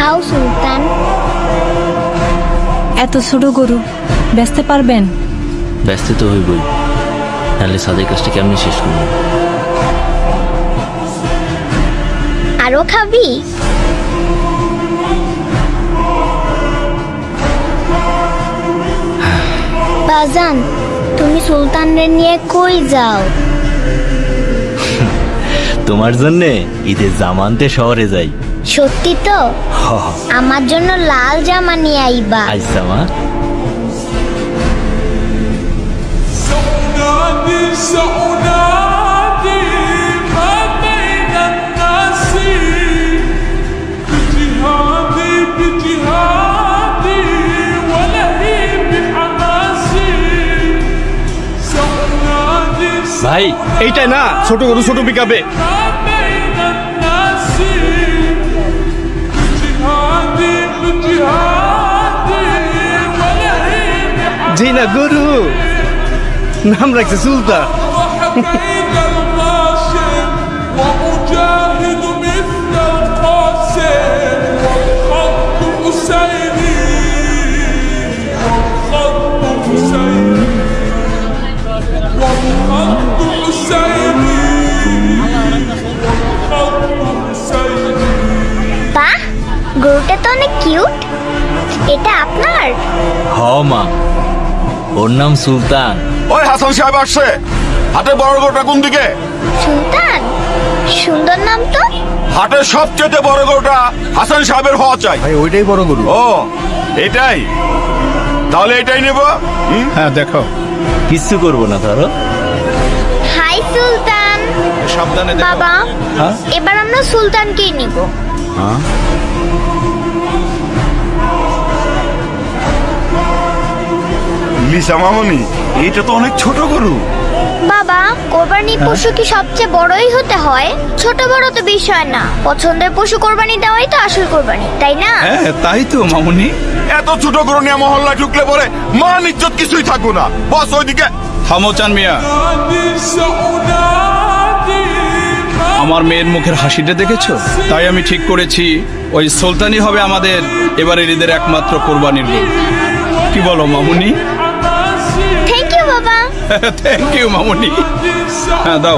খাও সুলতান। এত ছোট গরু বেচতে পারবেন? ব্যস্ত তো হইবই, তাহলে সাদের কাজটা কেমনি শেষ করবো? আরো খাবি? বাজান, তুমি সুলতানরে নিয়ে কই যাও? তোমার জন্যে ঈদের জামা আনতে শহরে যাই। সত্যি তো? আমার জন্য লাল জামা নিয়ে আইবা। আজ জামা سأنادي ما بين الناس بجهادي بجهادي ولهيب حماسي سأنادي ভাই, এইটাই না ছোট গরু ছোট পিকাবে। ما بين الناس بجهادي بجهادي ولهيب জি না গরু নাম রাখছে সুলতান। وحكيد الغاشم وأجاهد مثل القاسم والخط حسيني والخط حسيني والخط حسيني والخط حسيني বাহ, গরুটা তো অনেক কিউট। এটা আপনার? হ মা, ওর নাম সুলতান। ওই হাসান সাহেব আসছে। হাটের বড় গরুটা কোন দিকে? সুলতান, সুন্দর নাম তো। হাটের সবচেয়ে বড় গরুটা হাসান সাহেবের হওয়া চাই। ভাই ওইটাই বড় গরু। ও এটাই, তাহলে এটাই নেব। হ্যাঁ দেখো। কিচ্ছু করবো না ধরো। হাই সুলতান। সাবধানে দেখো। বাবা, হ্যাঁ? এবার আমরা সুলতানকেই নিব। লিসা মামনি, এটা তো অনেক ছোট গরু। বাবা, কোরবানির পশু কি সবচেয়ে বড়ই হতে হয়? ছোট বড় তো বিষয় না, পছন্দের পশু কোরবানি দেওয়াই তো আসল কোরবানি, তাই না? হ্যাঁ তাই তো মামুনি। এত ছোট গরু নিয়ে মহল্লায় ঢুকলে পরে মান ইজ্জত কিছুই থাকবো না। বস ওইদিকে। থামো চান মিয়া। سأنادي আমার মেয়ের মুখের হাসিটা দেখেছো? তাই আমি ঠিক করেছি ওই সুলতানই হবে আমাদের এবারের ঈদের একমাত্র কোরবানির গরু। কি বলো মামুনি? থ্যাংক ইউ বাবা। থ্যাংক ইউ মামুনি। হ্যাঁ দাও।